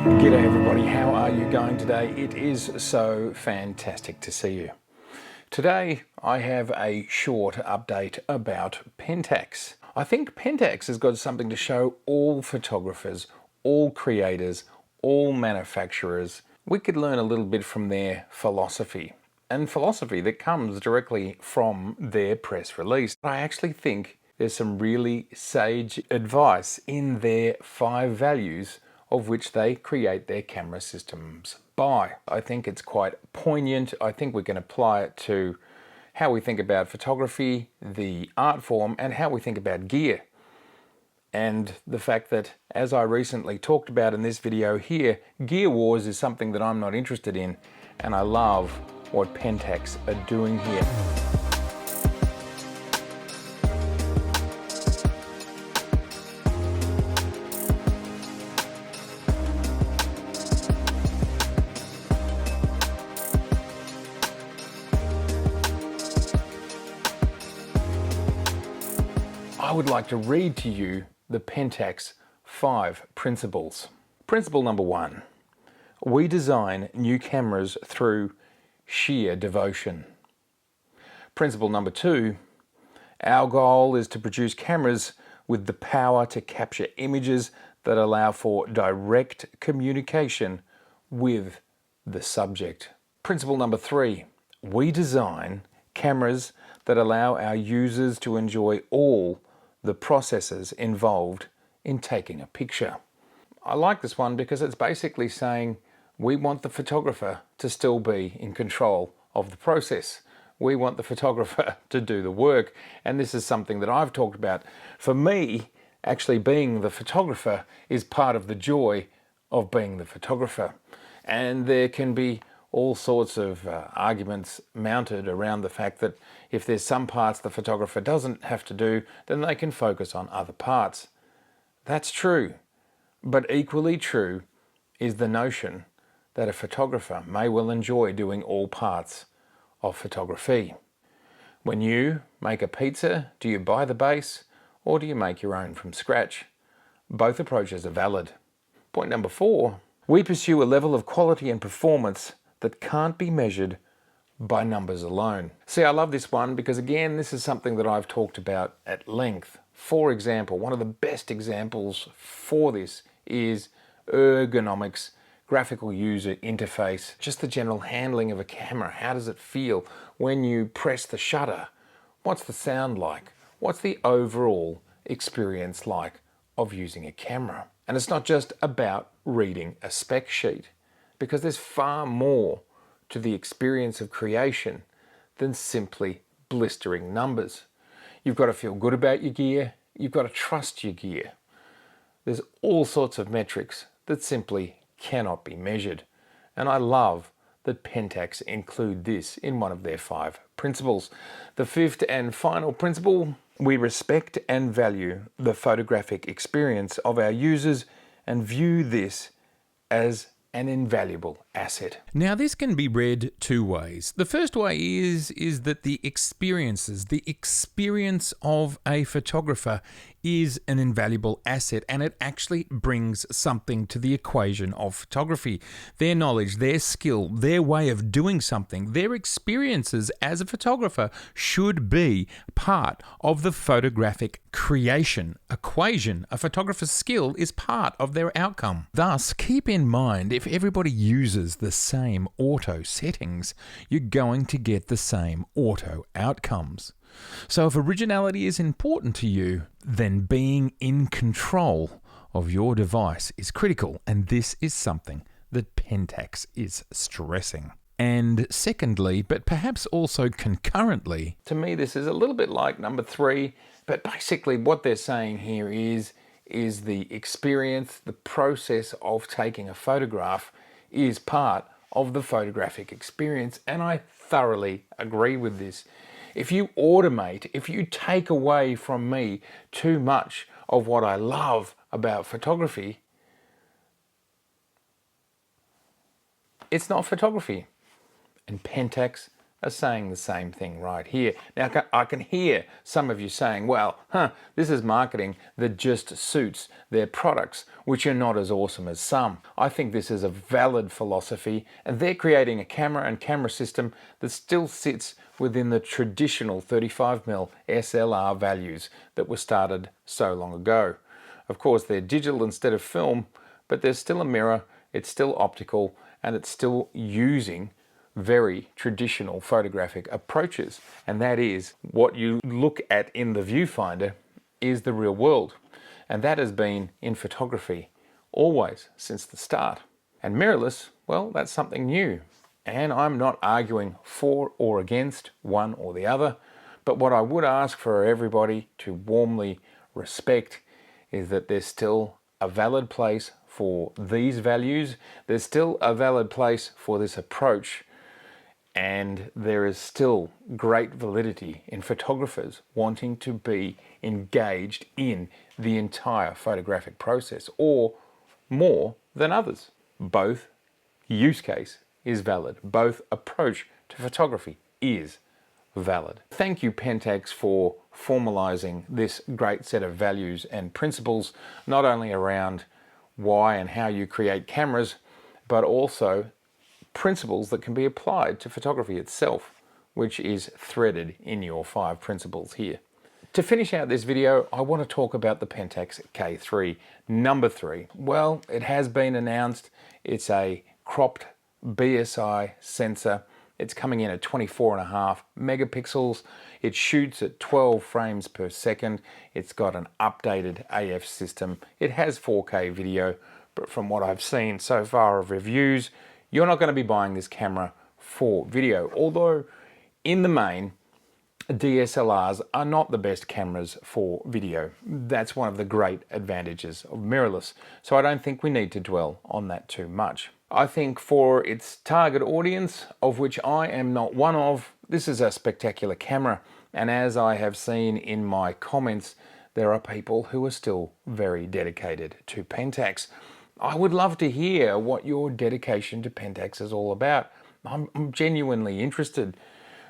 G'day everybody, how are you going today? It is so fantastic to see you. Today I have a short update about Pentax. I think Pentax has got something to show all photographers, all creators, all manufacturers. We could learn a little bit from their philosophy, and philosophy that comes directly from their press release. I actually think there's some really sage advice in their 5 values of which they create their camera systems by. I think it's quite poignant. I think we can apply it to how we think about photography, the art form, and how we think about gear. And the fact that, as I recently talked about in this video here, gear wars is something that I'm not interested in, and I love what Pentax are doing here. I would like to read to you the Pentax 5 principles. Principle number 1, we design new cameras through sheer devotion. Principle number 2, our goal is to produce cameras with the power to capture images that allow for direct communication with the subject. Principle number 3, we design cameras that allow our users to enjoy all the processes involved in taking a picture. I like this one because it's basically saying we want the photographer to still be in control of the process. We want the photographer to do the work, and this is something that I've talked about. For me, actually being the photographer is part of the joy of being the photographer. And there can be all sorts of arguments mounted around the fact that if there's some parts the photographer doesn't have to do, then they can focus on other parts. That's true, but equally true is the notion that a photographer may well enjoy doing all parts of photography. When you make a pizza, do you buy the base or do you make your own from scratch? Both approaches are valid. Point number 4, we pursue a level of quality and performance that can't be measured by numbers alone. See, I love this one because, again, this is something that I've talked about at length. For example, one of the best examples for this is ergonomics, graphical user interface, just the general handling of a camera. How does it feel when you press the shutter? What's the sound like? What's the overall experience like of using a camera? And it's not just about reading a spec sheet, because there's far more to the experience of creation than simply blistering numbers. You've got to feel good about your gear. You've got to trust your gear. There's all sorts of metrics that simply cannot be measured. And I love that Pentax include this in one of their 5 principles. The 5th and final principle, we respect and value the photographic experience of our users and view this as an invaluable asset. Now, this can be read 2 ways. The first way is that the experience of a photographer is an invaluable asset, and it actually brings something to the equation of photography. Their knowledge, their skill, their way of doing something, their experiences as a photographer should be part of the photographic creation equation. A photographer's skill is part of their outcome. Thus, keep in mind, if everybody uses the same auto settings, you're going to get the same auto outcomes. So if originality is important to you, then being in control of your device is critical, and this is something that Pentax is stressing. And secondly, but perhaps also concurrently, to me this is a little bit like number 3, but basically what they're saying here is the experience, the process of taking a photograph is part of the photographic experience, and I thoroughly agree with this. If you automate, if you take away from me too much of what I love about photography, it's not photography. And Pentax are saying the same thing right here. Now, I can hear some of you saying, well, this is marketing that just suits their products, which are not as awesome as some. I think this is a valid philosophy, and they're creating a camera and camera system that still sits within the traditional 35mm SLR values that were started so long ago. Of course, they're digital instead of film, but there's still a mirror, it's still optical, and it's still using very traditional photographic approaches. And that is what you look at in the viewfinder is the real world. And that has been in photography always since the start. And mirrorless, well, that's something new. And I'm not arguing for or against one or the other, but what I would ask for everybody to warmly respect is that there's still a valid place for these values. There's still a valid place for this approach. And there is still great validity in photographers wanting to be engaged in the entire photographic process, or more than others. Both use case is valid. Both approach to photography is valid. Thank you, Pentax, for formalizing this great set of values and principles, not only around why and how you create cameras, but also principles that can be applied to photography itself, which is threaded in your 5 principles here. To finish out this video, I want to talk about the Pentax K3 number 3. Well, it has been announced. It's a cropped BSI sensor. It's coming in at 24.5 megapixels. It shoots at 12 frames per second. It's got an updated AF system. It has 4K video, but from what I've seen so far of reviews, you're not going to be buying this camera for video. Although, in the main, DSLRs are not the best cameras for video. That's one of the great advantages of mirrorless. So I don't think we need to dwell on that too much. I think for its target audience, of which I am not one of, this is a spectacular camera. And as I have seen in my comments, there are people who are still very dedicated to Pentax. I would love to hear what your dedication to Pentax is all about. I'm genuinely interested.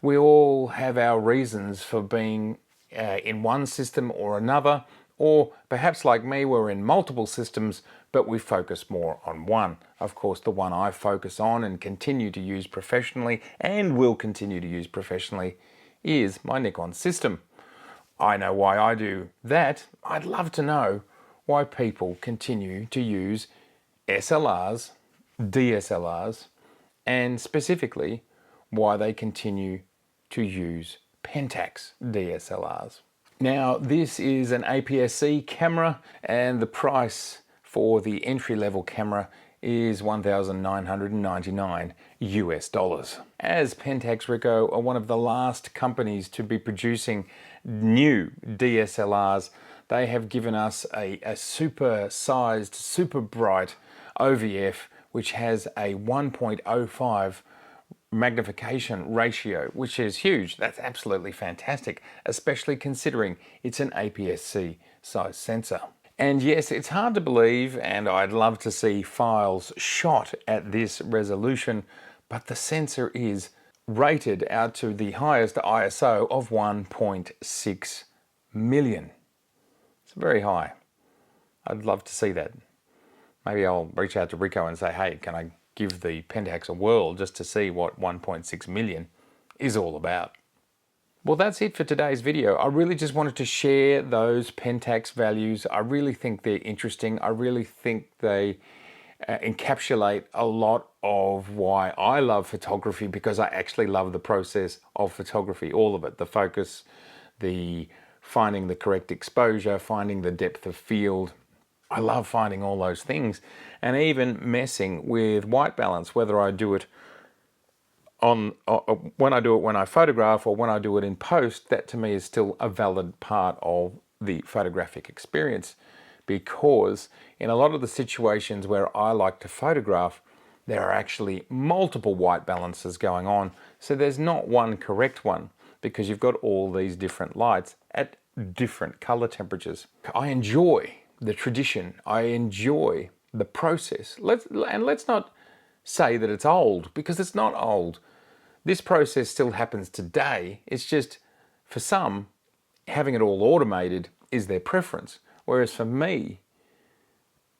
We all have our reasons for being in one system or another, or perhaps like me, we're in multiple systems, but we focus more on one. Of course, the one I focus on and continue to use professionally and will continue to use professionally is my Nikon system. I know why I do that. I'd love to know why people continue to use SLRs, DSLRs, and specifically why they continue to use Pentax DSLRs. Now, this is an APS-C camera, and the price for the entry-level camera is $1,999 US. As Pentax Ricoh are one of the last companies to be producing new DSLRs, they have given us a super-sized, super bright OVF, which has a 1.05 magnification ratio, which is huge. That's absolutely fantastic, especially considering it's an APS-C size sensor. And yes, it's hard to believe, and I'd love to see files shot at this resolution, but the sensor is rated out to the highest ISO of 1.6 million. It's very high. I'd love to see that. Maybe I'll reach out to Ricoh and say, hey, can I give the Pentax a whirl just to see what 1.6 million is all about. Well, that's it for today's video. I really just wanted to share those Pentax values. I really think they're interesting. I really think they encapsulate a lot of why I love photography, because I actually love the process of photography, all of it. The focus, the finding the correct exposure, finding the depth of field. I love finding all those things, and even messing with white balance, whether I do it when I photograph or when I do it in post. That to me is still a valid part of the photographic experience, because in a lot of the situations where I like to photograph, there are actually multiple white balances going on. So there's not one correct one, because you've got all these different lights at different color temperatures. I enjoy the tradition. I enjoy the process. Let's not say that it's old, because it's not old. This process still happens today. It's just, for some, having it all automated is their preference. Whereas for me,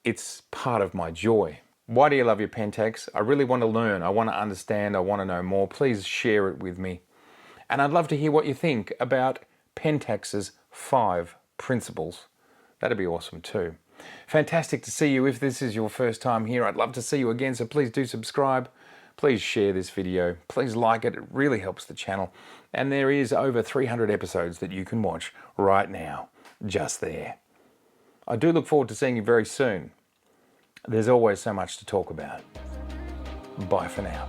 it's part of my joy. Why do you love your Pentax? I really want to learn. I want to understand. I want to know more. Please share it with me. And I'd love to hear what you think about Pentax's 5 principles. That'd be awesome too. Fantastic to see you. If this is your first time here, I'd love to see you again. So please do subscribe. Please share this video. Please like it. It really helps the channel. And there is over 300 episodes that you can watch right now, just there. I do look forward to seeing you very soon. There's always so much to talk about. Bye for now.